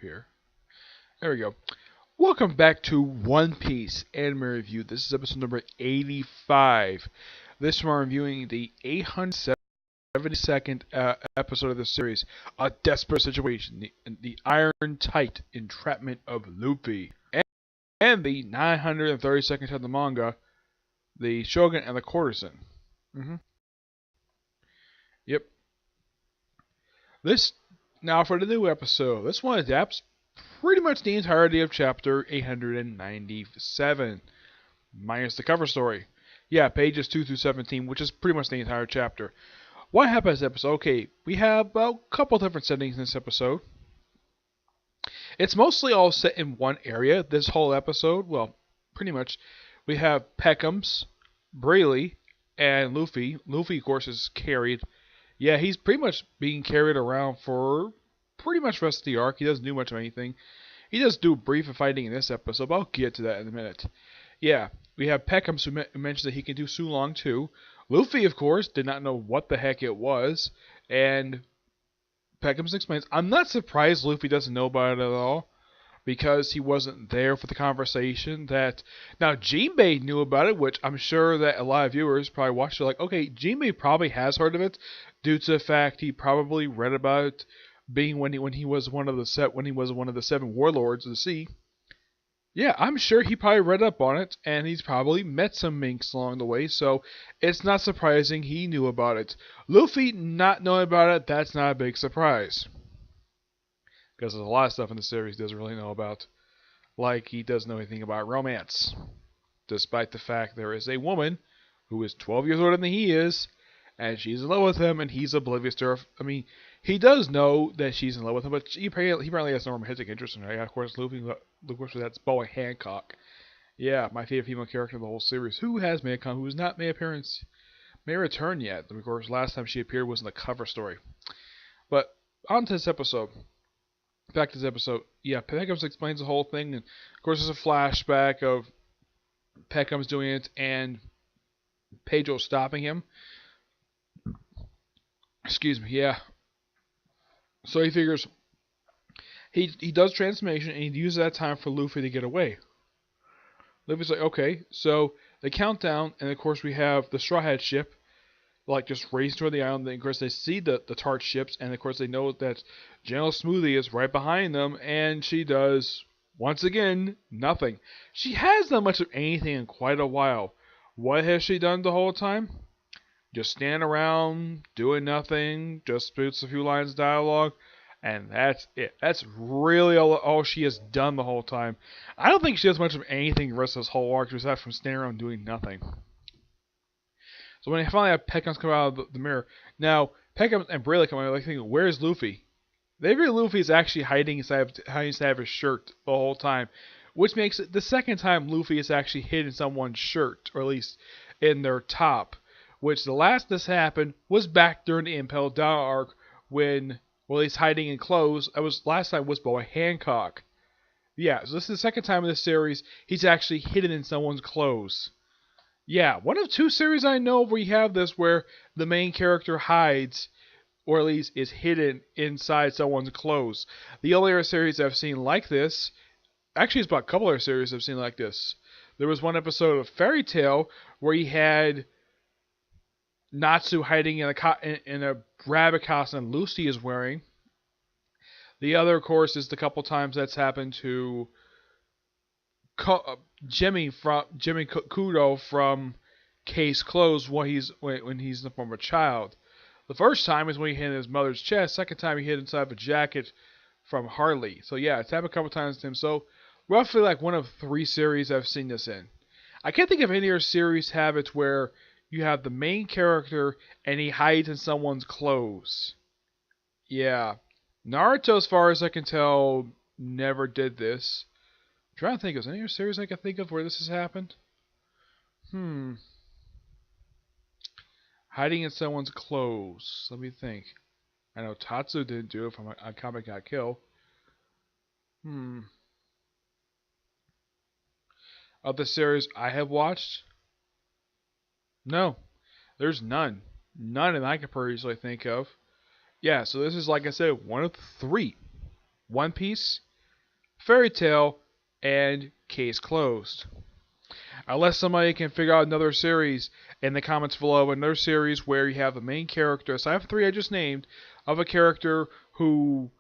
here. There we go. Welcome back to One Piece Anime Review. This is episode number 85. This time I'm reviewing the 872nd episode of the series, A Desperate Situation, the Iron Tight Entrapment of Luffy, and the 932nd chapter of the manga, the Shogun and the Courtesan. Yep. Now for the new episode. This one adapts pretty much the entirety of chapter 897, minus the cover story. Yeah, pages 2 through 17, which is pretty much the entire chapter. What happened in this episode? Okay, we have a couple different settings in this episode. It's mostly all set in one area, this whole episode. Well, pretty much. We have Peckham's, Brayley, and Luffy. Luffy, of course, is carried. Yeah, he's pretty much being carried around for pretty much the rest of the arc. He doesn't do much of anything. He does do brief fighting in this episode, but I'll get to that in a minute. Yeah, we have Peckham, who mentioned that he can do Sulong too. Luffy, of course, did not know what the heck it was, and Peckham explains, I'm not surprised Luffy doesn't know about it at all, because he wasn't there for the conversation. Now, Jinbei knew about it, which I'm sure that a lot of viewers probably watched it like, okay, Jinbei probably has heard of it, due to the fact he probably read about it being when he was one of the seven warlords of the sea. Yeah, I'm sure he probably read up on it, and he's probably met some minks along the way, so it's not surprising he knew about it. Luffy not knowing about it, that's not a big surprise. Because there's a lot of stuff in the series he doesn't really know about. Like he doesn't know anything about romance. Despite the fact there is a woman who is 12 years older than he is, and she's in love with him, and he's oblivious to her. I mean, he does know that she's in love with him, but he apparently has no romantic interest in her. Yeah, of course, Luffy, that's Boa Hancock. Yeah, my favorite female character in the whole series, who has made not made may return yet. Of course, last time she appeared was in the cover story. But on to this episode. Back to this episode. Yeah, Peckham explains the whole thing, and of course, there's a flashback of Peckham's doing it and Pedro stopping him. Excuse me, yeah. So he figures he does transformation and he uses that time for Luffy to get away. Luffy's like, okay, so they count down, and of course we have the Straw Hat ship, like just racing toward the island. And of course they see the Tart ships, and of course they know that General Smoothie is right behind them, and she does, once again, nothing. She has done much of anything in quite a while. What has she done the whole time? Just stand around, doing nothing, just spits a few lines of dialogue, and that's it. That's really all she has done the whole time. I don't think she does much of anything the rest of this whole arc, aside from standing around doing nothing. So when they finally have Peckham come out of the mirror, now Peckham and Brayley come out, like thinking, where's Luffy? They figure Luffy is actually hiding inside of his shirt the whole time, which makes it the second time Luffy is actually hidden someone's shirt, or at least in their top. Which the last this happened was back during the Impel Down arc when, well, he's hiding in clothes. Last time was Boa Hancock. Yeah, so this is the second time in this series he's actually hidden in someone's clothes. Yeah, one of two series I know where you have this where the main character hides, or at least is hidden inside someone's clothes. The only other series I've seen like this, actually it's about a couple other series I've seen like this. There was one episode of Fairy Tail where he had Natsu hiding in a rabbit costume Lucy is wearing. The other, of course, is the couple times that's happened to Jimmy Kudo from Case Closed when he's in the form of a child. The first time is when he hit his mother's chest. Second time he hit inside of a jacket from Harley. So yeah, it's happened a couple times to him. So roughly like one of three series I've seen this in. I can't think of any other series have it where you have the main character and he hides in someone's clothes. Yeah. Naruto, as far as I can tell, never did this. I'm trying to think, is there any other series I can think of where this has happened? Hiding in someone's clothes. Let me think. I know Tatsu didn't do it from Akame Got Kill. Of the series I have watched? No. There's none. None that I can personally think of. Yeah, so this is, like I said, one of three. One Piece, Fairy Tail, and Case Closed. Unless somebody can figure out another series in the comments below, another series where you have the main character, aside from the 3 I just named, of a character who,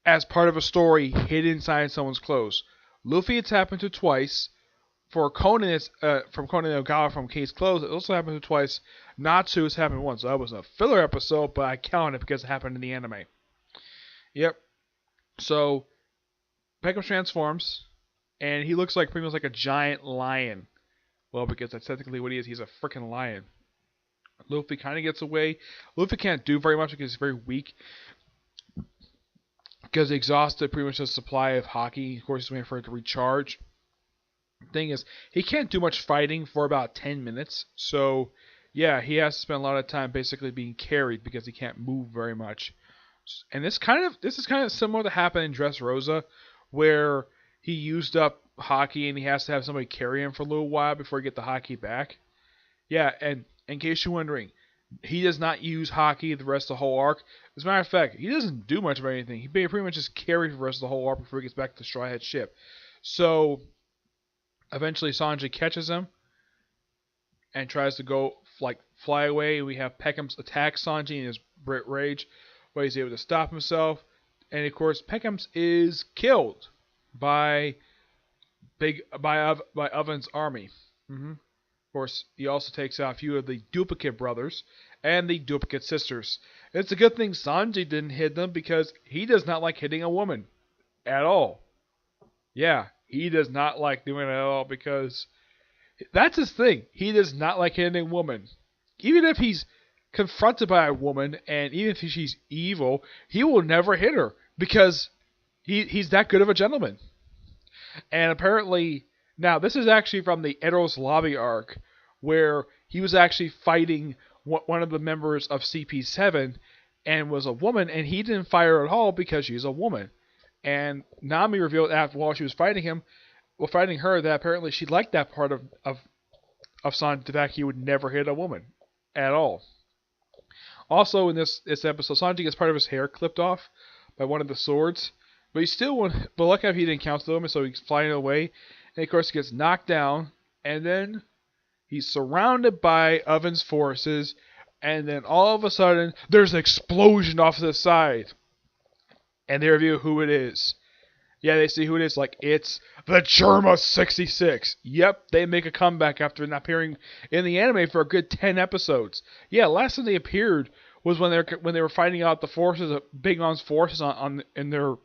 as part of a story, hid inside someone's clothes. Luffy, it's happened to twice. For Conan, it's from Conan Ogawa from Case Closed. It also happened to twice. Natsu, it's happened once. So that was a filler episode, but I count it because it happened in the anime. Yep. So Peckham transforms, and he looks like pretty much like a giant lion. Well, because that's technically what he is. He's a freaking lion. Luffy kind of gets away. Luffy can't do very much because he's very weak. Because he exhausted pretty much his supply of hockey. Of course, he's waiting for it to recharge. Thing is, he can't do much fighting for about 10 minutes. So, yeah, he has to spend a lot of time basically being carried because he can't move very much. And this is kind of similar to happen in Dressrosa, where he used up hockey and he has to have somebody carry him for a little while before he get the hockey back. Yeah, and in case you're wondering, he does not use hockey the rest of the whole arc. As a matter of fact, he doesn't do much of anything. He pretty much just carries the rest of the whole arc before he gets back to the Straw Hat ship. So eventually Sanji catches him and tries to go fly away. We have Peckham's attack Sanji in his rage, but he's able to stop himself. And of course, Peckham's is killed by Oven's army. Of course, he also takes out a few of the duplicate brothers and the duplicate sisters. It's a good thing Sanji didn't hit them because he does not like hitting a woman at all. Yeah, he does not like doing it at all because that's his thing. He does not like hitting a woman. Even if he's confronted by a woman and even if she's evil, he will never hit her because he's that good of a gentleman. And apparently, now this is actually from the Eros Lobby arc where he was actually fighting one of the members of CP7 and was a woman, and he didn't fire at all because she's a woman. And Nami revealed after while she was fighting her, that apparently she liked that part of Sanji, the fact he would never hit a woman at all. Also in this episode, Sanji gets part of his hair clipped off by one of the swords, but he still won. But luckily enough, he didn't count the woman, so he's flying away, and of course he gets knocked down, and then he's surrounded by Oven's forces, and then all of a sudden there's an explosion off to the side. And they reveal who it is. Yeah, they see who it is, like, it's the Germa 66. Yep, they make a comeback after not appearing in the anime for a good 10 episodes. Yeah, last time they appeared was when they were fighting out the forces of Big On's forces in the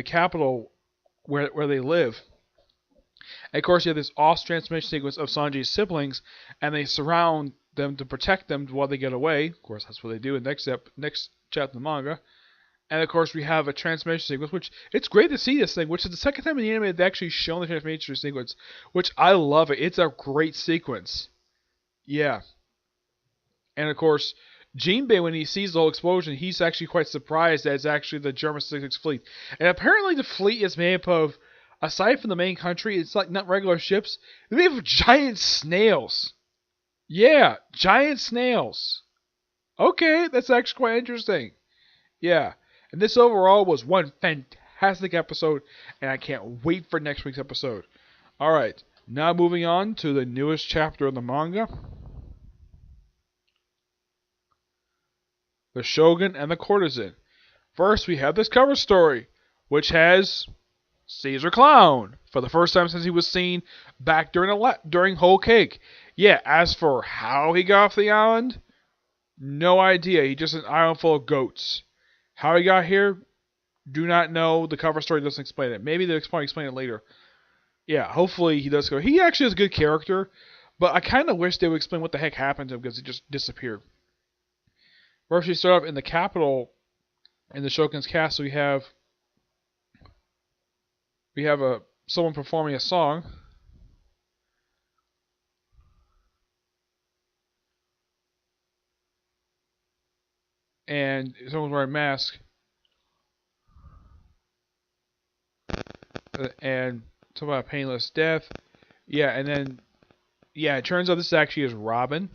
capital where they live. And of course, you have this awesome transformation sequence of Sanji's siblings, and they surround them to protect them while they get away. Of course, that's what they do in the next chapter of the manga. And of course, we have a transformation sequence, which it's great to see this thing, which is the second time in the anime they've actually shown the transformation sequence, which I love it. It's a great sequence. Yeah. And of course, Jinbei, when he sees the whole explosion, he's actually quite surprised that it's actually the German 66 fleet. And apparently the fleet is made up of, aside from the main country, it's like not regular ships, they're made of giant snails. Yeah, giant snails. Okay, that's actually quite interesting. Yeah. And this overall was one fantastic episode, and I can't wait for next week's episode. Alright, now moving on to the newest chapter of the manga. The Shogun and the Courtesan. First, we have this cover story, which has Caesar Clown, for the first time since he was seen back during Whole Cake. Yeah, as for how he got off the island, no idea. He just an island full of goats. How he got here, do not know. The cover story doesn't explain it. Maybe they'll explain it later. Yeah, hopefully he does go. He actually has a good character, but I kind of wish they would explain what the heck happened to him because he just disappeared. First, we start off in the capital, in the Shogun's castle. We have someone performing a song. And someone's wearing a mask. And talk about a painless death. Yeah, and then, yeah, it turns out this actually is Robin.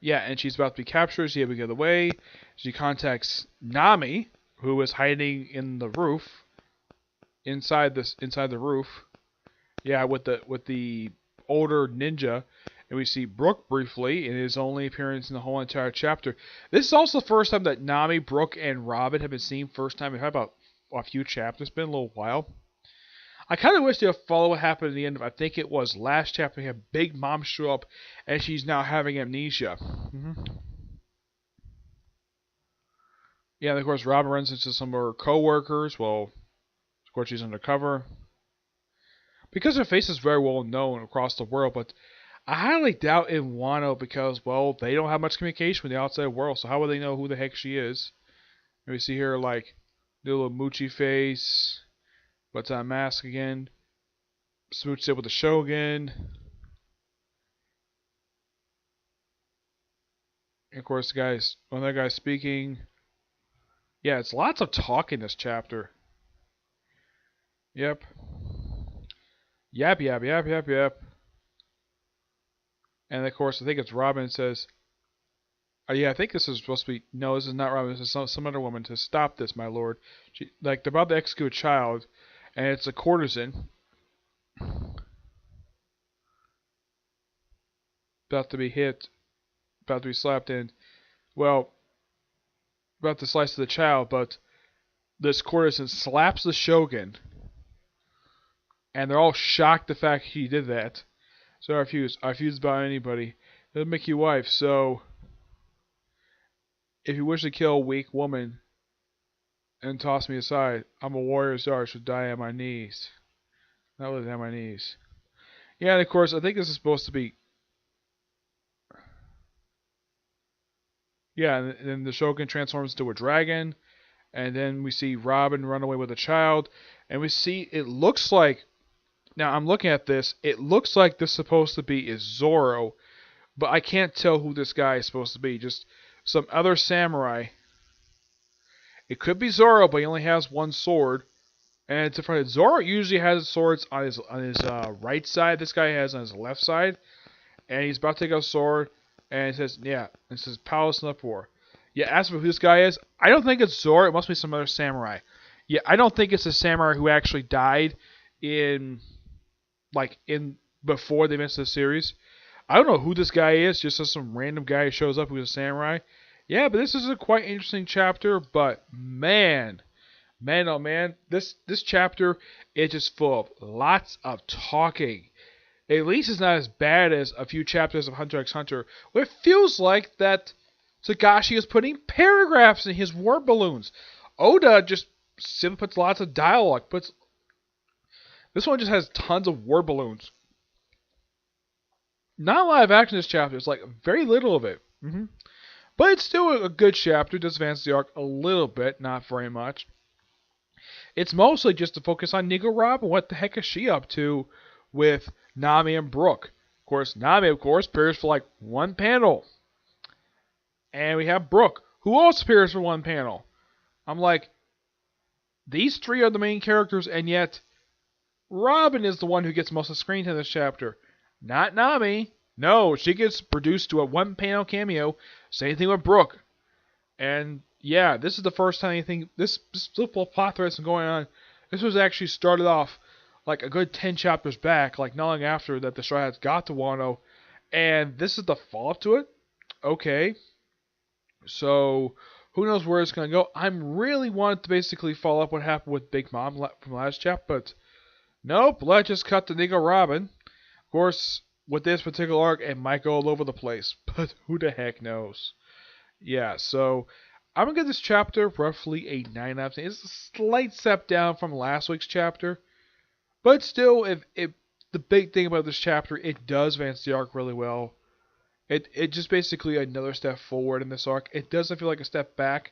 Yeah, and she's about to be captured. She's able to get away. She contacts Nami, who is hiding in the roof, inside the roof. Yeah, with the older ninja. And we see Brook briefly in his only appearance in the whole entire chapter. This is also the first time that Nami, Brook, and Robin have been seen first time in about a few chapters. It's been a little while. I kind of wish they would follow what happened at the end of, I think it was last chapter. We had Big Mom show up, and she's now having amnesia. Yeah, and of course Robin runs into some of her co-workers. Well, of course she's undercover. Because her face is very well known across the world, but I highly doubt in Wano because, well, they don't have much communication with the outside world, so how would they know who the heck she is? And we see her, like, do a little moochy face, puts on a mask again, smooches it with the Shogun. And of course, one of the guys speaking. Yeah, it's lots of talk in this chapter. Yep. Yap, yap, yap, yap, yap. And of course, I think it's Robin says, yeah, I think this is supposed to be, no, this is not Robin, this is some other woman, to stop this, my lord. They're about to execute a child, and it's a courtesan. About to be hit, about to be slapped in, well, about to slice the child, but this courtesan slaps the Shogun, and they're all shocked the fact he did that. So I refuse about anybody. It'll make you wife, so if you wish to kill a weak woman and toss me aside, I'm a warrior's daughter, should die on my knees. Not living on my knees. Yeah, and of course, I think this is supposed to be... Yeah, and then the Shogun transforms into a dragon, and then we see Robin run away with a child, and we see, it looks like... Now, I'm looking at this, it looks like this is supposed to be is Zoro, but I can't tell who this guy is supposed to be. Just some other samurai. It could be Zoro, but he only has one sword. And it's different. Zoro usually has swords on his right side. This guy has on his left side. And he's about to take out a sword. And it says, yeah, it says Palace in Uproar. Yeah, ask me who this guy is. I don't think it's Zoro. It must be some other samurai. Yeah, I don't think it's a samurai who actually died before they missed the series. I don't know who this guy is, just some random guy who shows up who's a samurai. Yeah, but this is a quite interesting chapter, but man, oh man, this chapter is just full of lots of talking. At least it's not as bad as a few chapters of Hunter x Hunter, where it feels like that Togashi is putting paragraphs in his word balloons. Oda just simply puts lots of dialogue, this one just has tons of word balloons. Not a lot of action in this chapter. It's like very little of it. But it's still a good chapter. It does advance the arc a little bit, not very much. It's mostly just to focus on Nico Robin. What the heck is she up to with Nami and Brook? Of course, Nami, appears for like one panel. And we have Brook, who also appears for one panel. I'm like, these three are the main characters, and yet Robin is the one who gets most of the screen time in this chapter. Not Nami. No, she gets reduced to a one-panel cameo. Same thing with Brook. And yeah, this is the first time anything... This little plot thread has been going on. This was actually started off like a good 10 chapters back, like not long after that the Straw Hats got to Wano. And this is the follow-up to it? Okay. So, who knows where it's going to go. I'm really wanting to basically follow up what happened with Big Mom from last chapter, but nope, let's just cut to Nico Robin. Of course, with this particular arc, it might go all over the place, but who the heck knows? Yeah, so I'm going to give this chapter roughly a 9 out of 10. It's a slight step down from last week's chapter, but still, the big thing about this chapter, it does advance the arc really well. It just basically another step forward in this arc. It doesn't feel like a step back.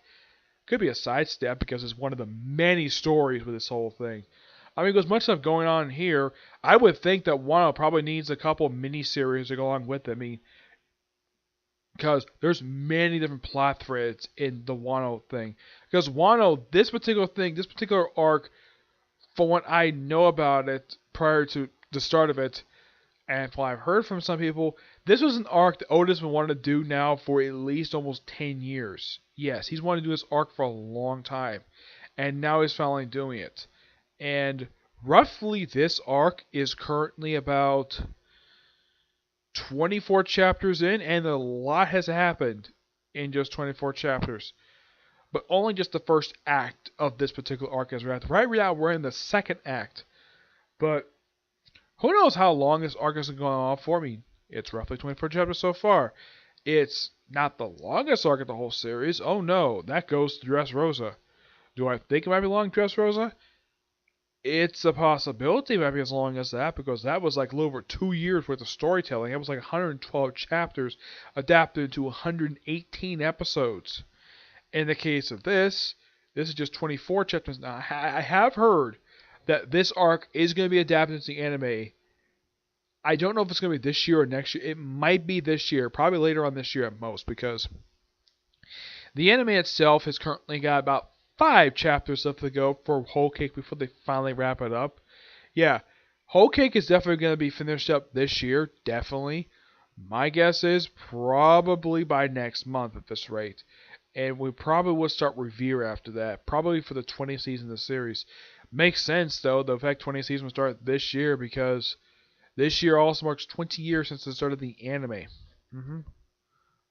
Could be a side step because it's one of the many stories with this whole thing. I mean, there's much stuff going on here. I would think that Wano probably needs a couple mini-series to go along with it. I mean, because there's many different plot threads in the Wano thing. Because Wano, this particular arc, from what I know about it prior to the start of it, and from what I've heard from some people, this was an arc that Oda's been wanting to do now for at least almost 10 years. Yes, he's wanted to do this arc for a long time. and now he's finally doing it. And roughly this arc is currently about 24 chapters in, and a lot has happened in just 24 chapters. But only just the first act of this particular arc is wrapped. Right now, we're in the second act. But who knows how long this arc is going on for? I mean, it's roughly 24 chapters so far. It's not the longest arc of the whole series. Oh no, that goes to Dressrosa. Do I think it might be long, Dressrosa? It's a possibility it might be as long as that, because that was like a little over 2 years worth of storytelling. It was like 112 chapters adapted into 118 episodes. In the case of this is just 24 chapters. Now, I have heard that this arc is going to be adapted into the anime. I don't know if it's going to be this year or next year. It might be this year, probably later on this year at most, because the anime itself has currently got about 5 chapters left to go for Whole Cake before they finally wrap it up. Yeah, Whole Cake is definitely going to be finished up this year, definitely. My guess is probably by next month at this rate. And we probably will start review after that, probably for the 20th season of the series. Makes sense, though, the fact 20th season will start this year, because this year also marks 20 years since the start of the anime.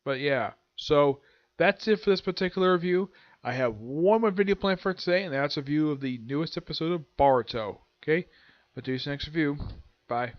But yeah, so that's it for this particular review. I have one more video planned for today, and that's a review of the newest episode of Boruto. Okay? But do you next review. Bye.